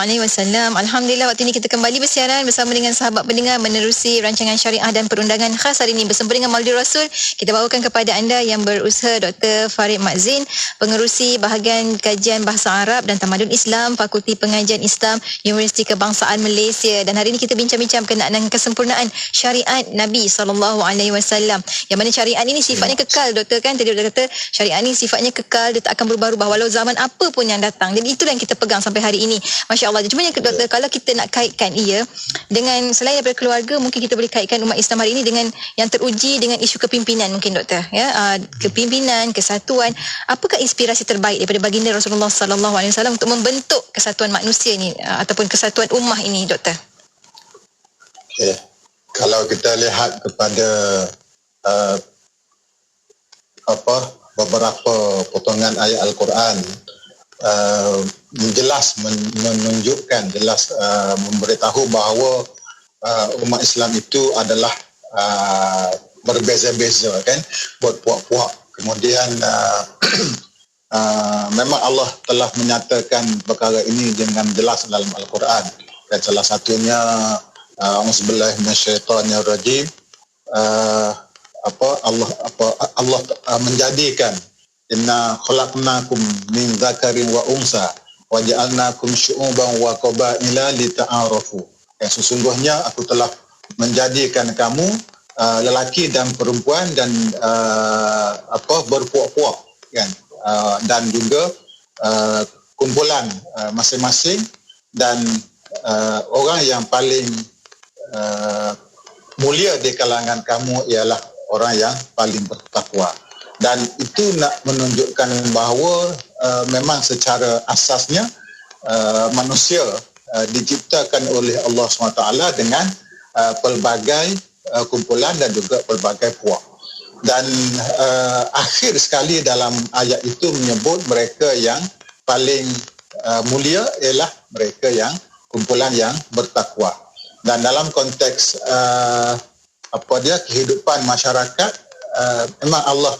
Speaker 7: Alhamdulillah waktu ini kita kembali bersiaran bersama dengan sahabat pendengar menerusi rancangan syariah dan perundangan khas hari ini bersama dengan Maulid Rasul. Kita bawakan kepada anda yang berusaha Dr. Farid Madzin, pengerusi bahagian kajian bahasa Arab dan tamadun Islam, Fakulti Pengajian Islam, Universiti Kebangsaan Malaysia. Dan hari ini kita bincang-bincang berkenaan dengan kesempurnaan syariat Nabi SAW. Yang mana syariat ini sifatnya kekal, doktor kan? Tadi doktor kata syariat ini sifatnya kekal, dia tak akan berubah-ubah walau zaman apa pun yang datang. Jadi itulah yang kita pegang sampai hari ini. Masya Allah. Cuma yang doktor, kalau kita nak kaitkan ia dengan selain daripada keluarga, mungkin kita boleh kaitkan umat Islam hari ini dengan yang teruji dengan isu kepimpinan mungkin doktor. Ya, kepimpinan, kesatuan. Apakah inspirasi terbaik daripada baginda Rasulullah SAW untuk membentuk kesatuan manusia ni ataupun kesatuan ummah ini doktor?
Speaker 8: Okay. Kalau kita lihat kepada beberapa potongan ayat Al-Quran, jelas menunjukkan, jelas memberitahu bahawa umat Islam itu adalah berbeza-beza kan, buat puak-puak. Kemudian memang Allah telah menyatakan perkara ini dengan jelas dalam Al-Quran. Dan salah satunya A'udzubillahi minasyaitonirrajim, Allah menjadikan inna khalaqnakum min dzakarin wa unsa wa ja'alnakum syu'uban wa qabaila lita'arafu. Sesungguhnya aku telah menjadikan kamu lelaki dan perempuan dan berpuak-puak kan, dan juga kumpulan masing-masing, dan orang yang paling mulia di kalangan kamu ialah orang yang paling bertakwa. Dan itu nak menunjukkan bahawa memang secara asasnya manusia diciptakan oleh Allah SWT dengan pelbagai kumpulan dan juga pelbagai puak. Dan akhir sekali dalam ayat itu menyebut mereka yang paling mulia ialah mereka yang kumpulan yang bertakwa. Dan dalam konteks kehidupan masyarakat, memang Allah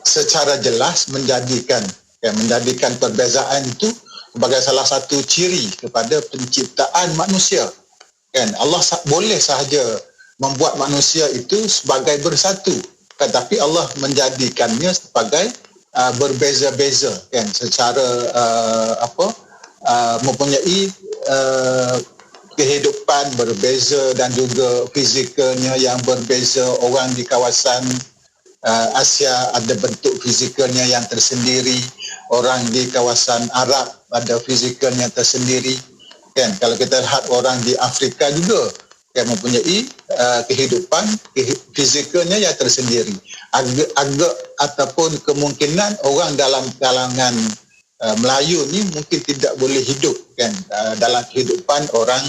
Speaker 8: secara jelas menjadikan perbezaan itu sebagai salah satu ciri kepada penciptaan manusia. Kan, Allah boleh sahaja membuat manusia itu sebagai bersatu, tetapi Allah menjadikannya sebagai berbeza-beza kan, secara mempunyai kehidupan berbeza dan juga fizikalnya yang berbeza. Orang di kawasan Asia ada bentuk fizikalnya yang tersendiri, orang di kawasan Arab ada fizikalnya tersendiri kan. Kalau kita lihat orang di Afrika juga yang mempunyai kehidupan fizikalnya yang tersendiri. Agak ataupun kemungkinan orang dalam kalangan Melayu ni mungkin tidak boleh hidup kan dalam kehidupan orang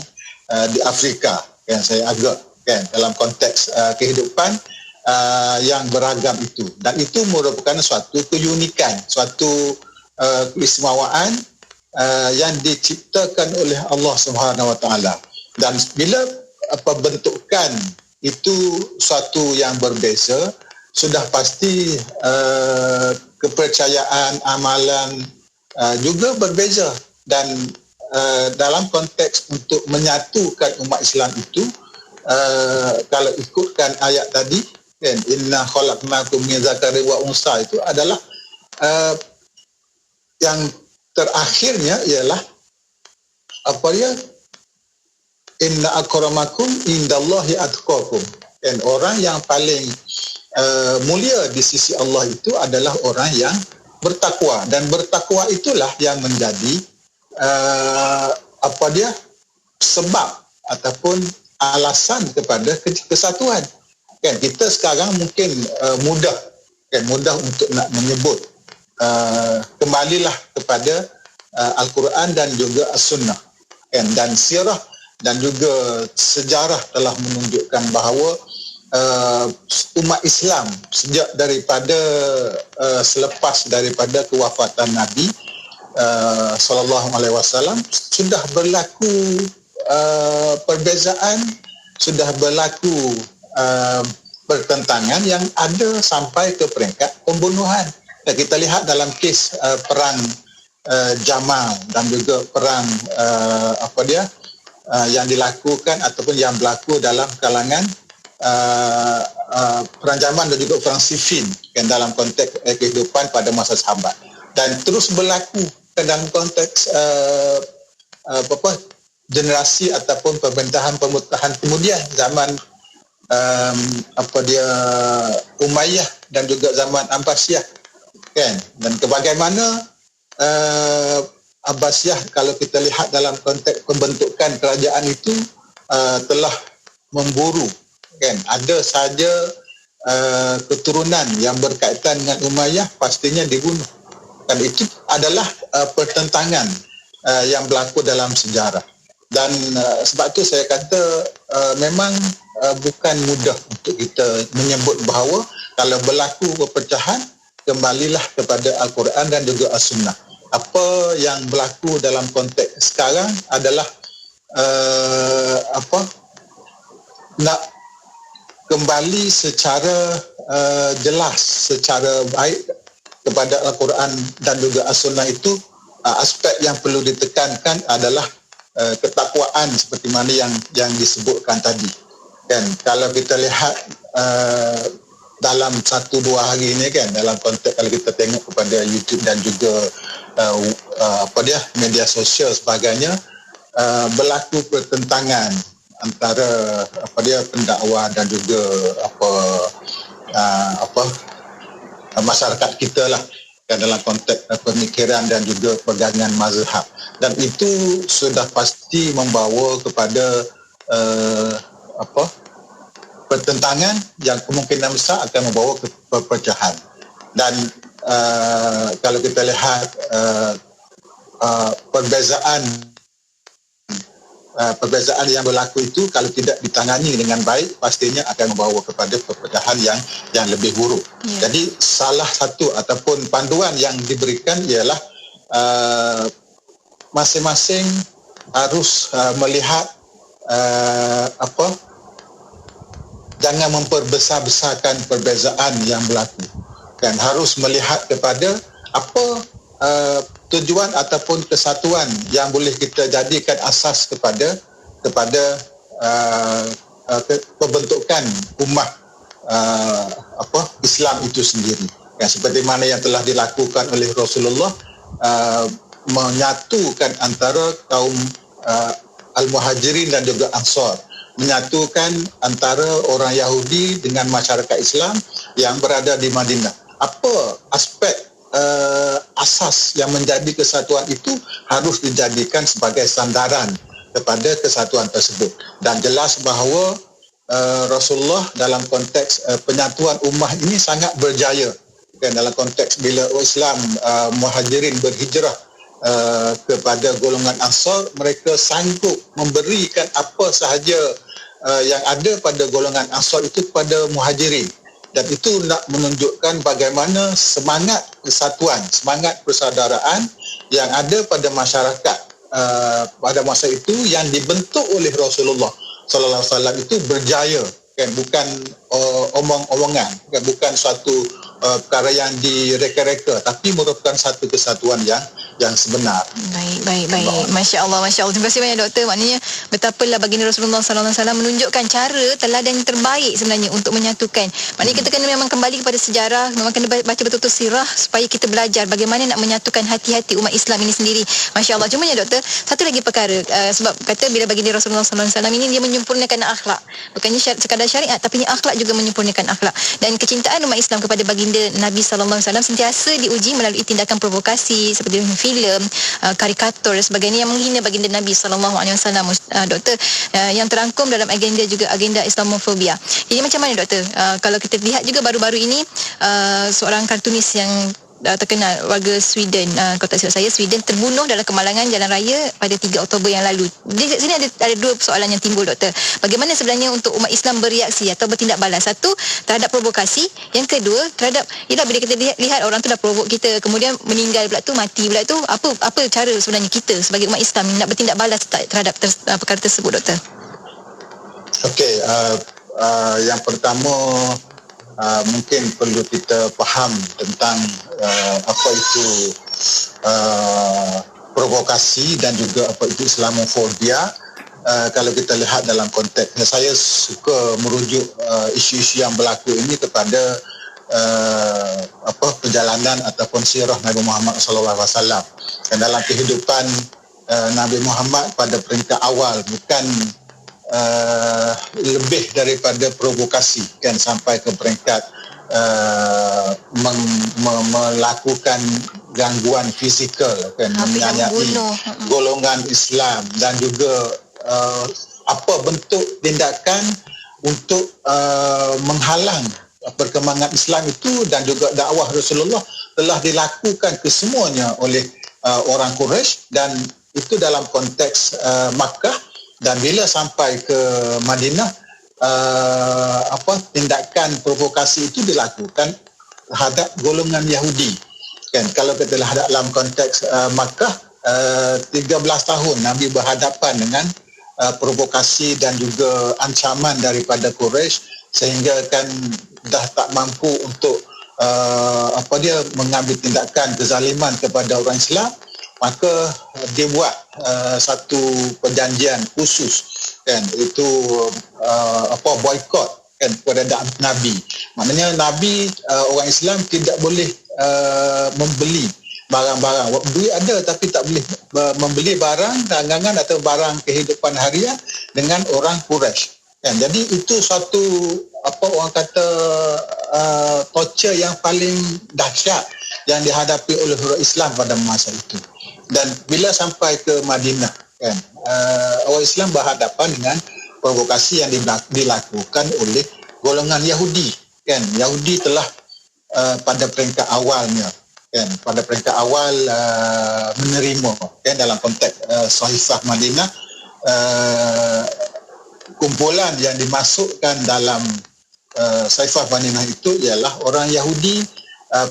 Speaker 8: di Afrika kan. Saya agak kan dalam konteks kehidupan yang beragam itu, dan itu merupakan suatu keunikan, suatu keistimewaan yang diciptakan oleh Allah Subhanahu Wa Taala. Dan bila bentukan itu suatu yang berbeza, sudah pasti kepercayaan, amalan juga berbeza. Dan dalam konteks untuk menyatukan umat Islam itu, kalau ikutkan ayat tadi kan, inna khalaqnakum min dzakarin wa unsa, itu adalah yang terakhirnya ialah inna akramakum indallahi atqakum, dan orang yang paling mulia di sisi Allah itu adalah orang yang bertakwa. Dan bertakwa itulah yang menjadi sebab ataupun alasan kepada kesatuan kan. Kita sekarang mungkin mudah untuk nak menyebut kembalilah kepada Al-Quran dan juga As-Sunnah kan. Dan sirah dan juga sejarah telah menunjukkan bahawa umat Islam sejak daripada selepas daripada kewafatan Nabi sallallahu alaihi wasallam sudah berlaku perbezaan, sudah berlaku pertentangan yang ada sampai ke peringkat pembunuhan kita lihat dalam kes perang Jamal dan juga perang yang dilakukan ataupun yang berlaku dalam kalangan perang Jamal dan juga perang Siffin kan, dalam konteks kehidupan pada masa sahabat, dan terus berlaku kan, dalam konteks generasi ataupun pemerintahan kemudian zaman Umayyah dan juga zaman Abbasiyah kan, dan bagaimana Abbasiyah kalau kita lihat dalam konteks pembentukan kerajaan itu telah memburu kan, ada saja keturunan yang berkaitan dengan Umayyah pastinya dibunuh, dan itu adalah pertentangan yang berlaku dalam sejarah. Dan sebab itu saya kata memang bukan mudah untuk kita menyebut bahawa kalau berlaku perpecahan, kembalilah kepada Al-Quran dan juga As-Sunnah. Apa yang berlaku dalam konteks sekarang adalah nak kembali secara jelas, secara baik kepada Al-Quran dan juga As-Sunnah itu. Aspek yang perlu ditekankan adalah ketakwaan seperti mana yang disebutkan tadi kan. Kalau kita lihat dalam 1-2 hari ini kan, dalam konteks kalau kita tengok kepada YouTube dan juga media sosial sebagainya, berlaku pertentangan antara pendakwa dan juga masyarakat kita lah kan, dalam konteks pemikiran dan juga pegangan mazhab, dan itu sudah pasti membawa kepada pertentangan yang kemungkinan besar akan membawa ke perpecahan. Dan kalau kita lihat perbezaan yang berlaku itu kalau tidak ditangani dengan baik, pastinya akan membawa kepada perpecahan yang lebih buruk. Jadi salah satu ataupun panduan yang diberikan ialah masing-masing harus melihat jangan memperbesar-besarkan perbezaan yang berlaku, kan, harus melihat kepada apa tujuan ataupun kesatuan yang boleh kita jadikan asas kepada pembentukan ummah Islam itu sendiri. Ya, seperti mana yang telah dilakukan oleh Rasulullah, menyatukan antara kaum Al-Muhajirin dan juga Ansar, menyatukan antara orang Yahudi dengan masyarakat Islam yang berada di Madinah. Apa aspek asas yang menjadi kesatuan itu harus dijadikan sebagai sandaran kepada kesatuan tersebut. Dan jelas bahawa Rasulullah dalam konteks penyatuan ummah ini sangat berjaya. Dan dalam konteks bila Islam Muhajirin berhijrah kepada golongan Ansar, mereka sanggup memberikan apa sahaja yang ada pada golongan Ansar itu kepada Muhajirin. Dan itu nak menunjukkan bagaimana semangat kesatuan, semangat persaudaraan yang ada pada masyarakat pada masa itu yang dibentuk oleh Rasulullah sallallahu alaihi wasallam itu berjaya, kan, bukan omong-omongan, kan, bukan suatu perkara yang direka-reka, tapi merupakan satu kesatuan yang sebenar.
Speaker 7: Baik. Masya Allah. Terima kasih banyak doktor. Maknanya betapalah baginda Rasulullah sallallahu alaihi wasallam menunjukkan cara teladan yang terbaik sebenarnya untuk menyatukan. Maknanya kita kena memang kembali kepada sejarah, memang kena baca betul-betul sirah supaya kita belajar bagaimana nak menyatukan hati-hati umat Islam ini sendiri. Masya Allah. Cuma ya doktor, satu lagi perkara, sebab kata bila baginda Rasulullah sallallahu alaihi wasallam ini dia menyempurnakan akhlak. Bukannya sekadar syariat, tapi akhlak juga menyempurnakan akhlak. Dan kecintaan umat Islam kepada baginda Nabi sallallahu alaihi wasallam sentiasa diuji melalui tindakan provokasi seperti filem, karikatur dan sebagainya yang menghina baginda Nabi sallallahu alaihi wasallam, doktor, yang terangkum dalam agenda juga agenda Islamofobia. Jadi macam mana doktor, kalau kita lihat juga baru-baru ini seorang kartunis yang terkenal warga Sweden, kalau tak silap saya Sweden, terbunuh dalam kemalangan jalan raya pada 3 Oktober yang lalu. Di sini ada dua persoalan yang timbul, doktor. Bagaimana sebenarnya untuk umat Islam bereaksi atau bertindak balas? Satu, terhadap provokasi. Yang kedua, terhadap bila kita lihat orang tu dah provok kita, kemudian meninggal pula tu, mati pula tu, apa cara sebenarnya kita sebagai umat Islam nak bertindak balas terhadap perkara tersebut, doktor?
Speaker 8: Okey, yang pertama mungkin perlu kita faham tentang apa itu provokasi dan juga apa itu Islamofobia. Kalau kita lihat dalam konteks, saya suka merujuk isu-isu yang berlaku ini kepada perjalanan ataupun sirah Nabi Muhammad SAW. Dan dalam kehidupan Nabi Muhammad pada peringkat awal bukan lebih daripada provokasi kan, sampai ke peringkat melakukan gangguan fizikal kan, menyanyai golongan Islam dan juga apa bentuk tindakan untuk menghalang perkembangan Islam itu, dan juga dakwah Rasulullah telah dilakukan kesemuanya oleh orang Quraisy, dan itu dalam konteks Makkah. Dan bila sampai ke Madinah, tindakan provokasi itu dilakukan terhadap golongan Yahudi kan. Kalau kita lihat dalam konteks Makkah, 13 tahun Nabi berhadapan dengan provokasi dan juga ancaman daripada Quraisy, sehingga kan dah tak mampu untuk mengambil tindakan kezaliman kepada orang Islam. Maka dia buat satu perjanjian khusus kan, itu boikot kan kepada Nabi. Maknanya Nabi, orang Islam tidak boleh membeli barang-barang. Duit ada tapi tak boleh membeli barang dagangan atau barang kehidupan harian dengan orang Quraisy kan. Jadi itu satu orang kata torture yang paling dahsyat yang dihadapi oleh orang Islam pada masa itu. Dan bila sampai ke Madinah kan, orang Islam berhadapan dengan provokasi yang dilakukan oleh golongan Yahudi kan. Yahudi telah pada peringkat awalnya kan, pada peringkat awal menerima kan, dalam konteks Sahifah Madinah, kumpulan yang dimasukkan dalam Sahifah Madinah itu ialah orang Yahudi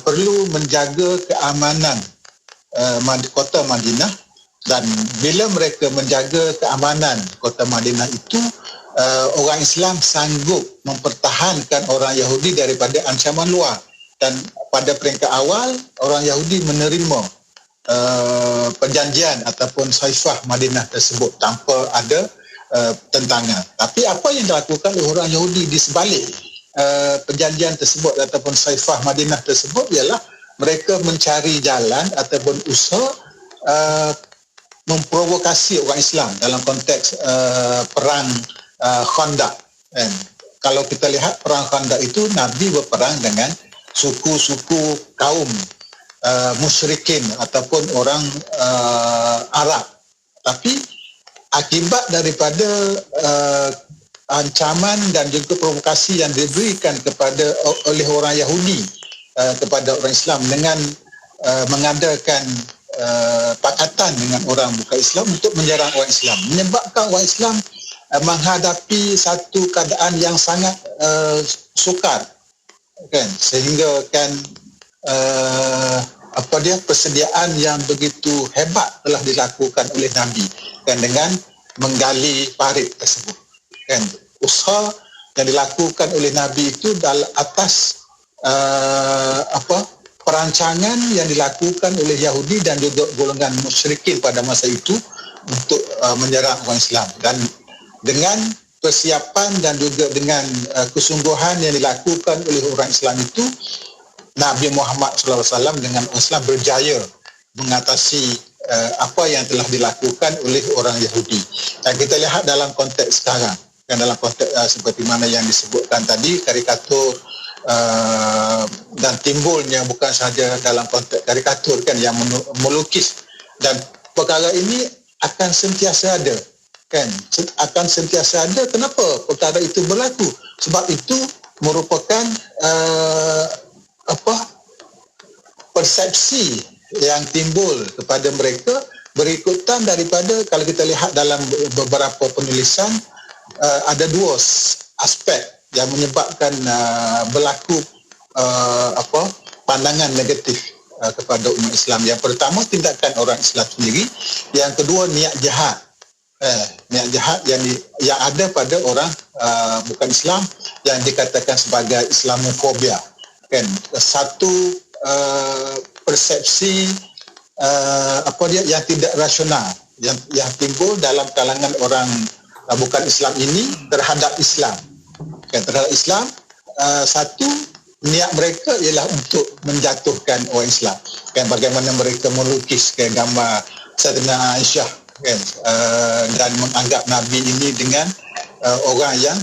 Speaker 8: perlu menjaga keamanan kota Madinah, dan bila mereka menjaga keamanan kota Madinah itu, orang Islam sanggup mempertahankan orang Yahudi daripada ancaman luar. Dan pada peringkat awal orang Yahudi menerima perjanjian ataupun Sahifah Madinah tersebut tanpa ada tentangan. Tapi apa yang dilakukan oleh orang Yahudi di sebalik perjanjian tersebut ataupun Sahifah Madinah tersebut ialah mereka mencari jalan ataupun usaha memprovokasi orang Islam dalam konteks perang Khandaq. Kalau kita lihat perang Khandaq itu, Nabi berperang dengan suku-suku kaum musyrikin ataupun orang Arab. Tapi akibat daripada ancaman dan juga provokasi yang diberikan oleh orang Yahudi kepada orang Islam dengan mengadakan pakatan dengan orang bukan Islam untuk menyerang orang Islam, menyebabkan orang Islam menghadapi satu keadaan yang sangat sukar kan, sehingga kan persediaan yang begitu hebat telah dilakukan oleh Nabi kan, dengan menggali parit tersebut kan. Usaha yang dilakukan oleh Nabi itu dalam atas perancangan yang dilakukan oleh Yahudi dan juga golongan musyrikin pada masa itu untuk menyerang orang Islam. Dan dengan persiapan dan juga dengan kesungguhan yang dilakukan oleh orang Islam itu, Nabi Muhammad SAW dengan orang Islam berjaya mengatasi apa yang telah dilakukan oleh orang Yahudi. Dan kita lihat dalam konteks sekarang, dan dalam konteks seperti mana yang disebutkan tadi, karikatur dan timbulnya bukan sahaja dalam konteks karikatur kan, yang melukis, dan perkara ini akan sentiasa ada kan, akan sentiasa ada. Kenapa perkara itu berlaku? Sebab itu merupakan persepsi yang timbul kepada mereka berikutan daripada, kalau kita lihat dalam beberapa penulisan, ada dua aspek yang menyebabkan berlaku pandangan negatif kepada umat Islam. Yang pertama, tindakan orang Islam sendiri. Yang kedua, niat jahat. Niat jahat yang ada pada orang bukan Islam, yang dikatakan sebagai Islamofobia. Kan, satu persepsi yang tidak rasional yang timbul dalam kalangan orang bukan Islam ini terhadap Islam. Terhadap Islam, satu niat mereka ialah untuk menjatuhkan orang Islam. Bagaimana mereka melukis gambar Sayyidatina Aisyah dan menganggap Nabi ini dengan orang yang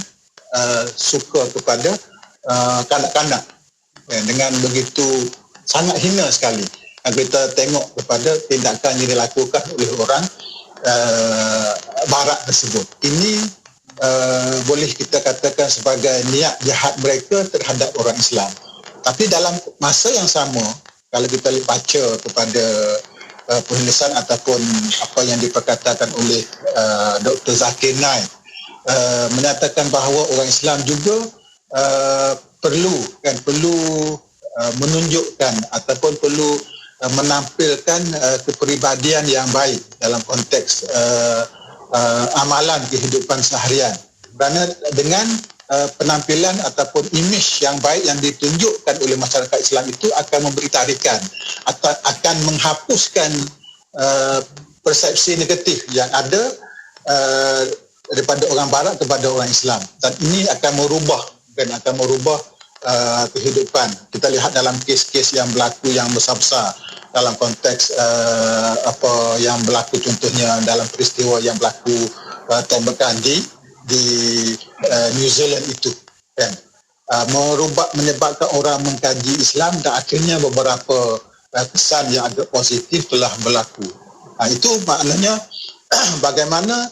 Speaker 8: suka kepada kanak-kanak dengan begitu sangat hina sekali. Kita tengok kepada tindakan yang dilakukan oleh orang Barat tersebut. Ini boleh kita katakan sebagai niat jahat mereka terhadap orang Islam. Tapi dalam masa yang sama, kalau kita baca kepada penulisan ataupun apa yang diperkatakan oleh Dr. Zakir Naik, menyatakan bahawa orang Islam juga perlu menunjukkan ataupun perlu menampilkan kepribadian yang baik dalam konteks amalan kehidupan seharian. Kerana dengan penampilan ataupun imej yang baik yang ditunjukkan oleh masyarakat Islam itu akan memberi tarikan, akan menghapuskan persepsi negatif yang ada daripada orang Barat kepada orang Islam, dan ini akan merubah kehidupan. Kita lihat dalam kes-kes yang berlaku yang besar-besar dalam konteks apa yang berlaku, contohnya dalam peristiwa yang berlaku tembakan di New Zealand itu, kan, menyebabkan orang mengkaji Islam dan akhirnya beberapa kesan yang agak positif telah berlaku. Itu maknanya bagaimana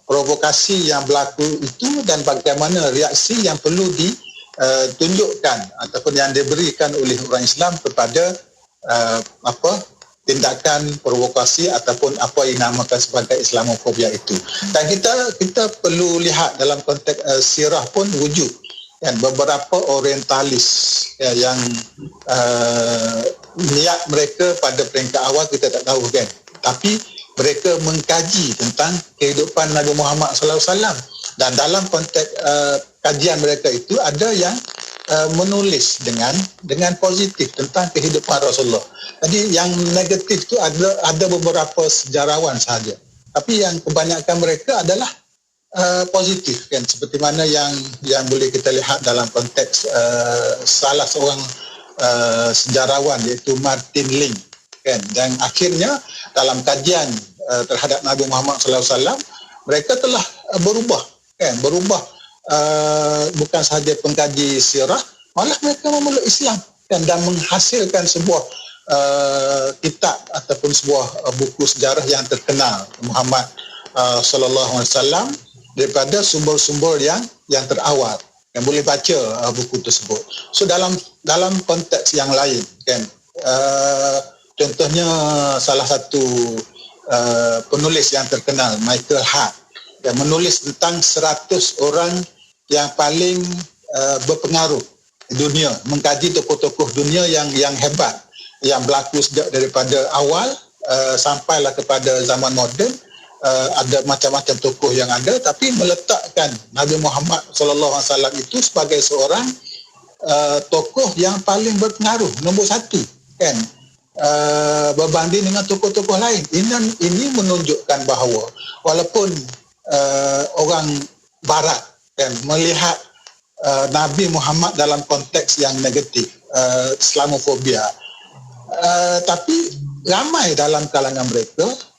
Speaker 8: provokasi yang berlaku itu dan bagaimana reaksi yang perlu ditunjukkan ataupun yang diberikan oleh orang Islam kepada tindakan provokasi ataupun apa yang dinamakan sebagai Islamofobia itu. Dan kita perlu lihat dalam konteks sirah pun wujud kan beberapa orientalis yang niat mereka pada peringkat awal kita tak tahu, kan, tapi mereka mengkaji tentang kehidupan Nabi Muhammad SAW, dan dalam konteks kajian mereka itu ada yang menulis dengan positif tentang kehidupan Rasulullah. Jadi yang negatif itu ada beberapa sejarawan sahaja, tapi yang kebanyakan mereka adalah positif, kan, seperti mana yang boleh kita lihat dalam konteks salah seorang sejarawan iaitu Martin Link, kan, dan akhirnya dalam kajian terhadap Nabi Muhammad SAW mereka telah berubah bukan sahaja pengkaji sirah, malah mereka memeluk Islam, kan, dan menghasilkan sebuah kitab ataupun sebuah buku sejarah yang terkenal Muhammad sallallahu alaihi wasallam daripada sumber-sumber yang terawal, yang boleh baca buku tersebut. So dalam konteks yang lain, kan, contohnya salah satu penulis yang terkenal, Michael Hart, yang menulis tentang 100 orang yang paling berpengaruh di dunia, mengkaji tokoh-tokoh dunia yang hebat yang berlaku sejak daripada awal sampailah kepada zaman moden. Ada macam-macam tokoh yang ada, tapi meletakkan Nabi Muhammad SAW itu sebagai seorang tokoh yang paling berpengaruh, nombor satu, kan, berbanding dengan tokoh-tokoh lain. Ini menunjukkan bahawa walaupun orang Barat, kan, melihat Nabi Muhammad dalam konteks yang negatif, Islamofobia, tapi ramai dalam kalangan mereka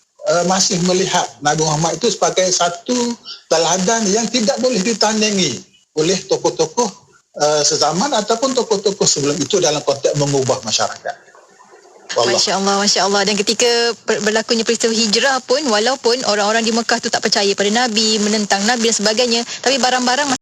Speaker 8: masih melihat Nabi Muhammad itu sebagai satu teladan yang tidak boleh ditandingi oleh tokoh-tokoh sezaman ataupun tokoh-tokoh sebelum itu dalam konteks mengubah masyarakat.
Speaker 7: Masya Allah, Masya Allah. Dan ketika berlakunya peristiwa hijrah pun, walaupun orang-orang di Mekah tu tak percaya pada Nabi, menentang Nabi dan sebagainya, tapi barang-barang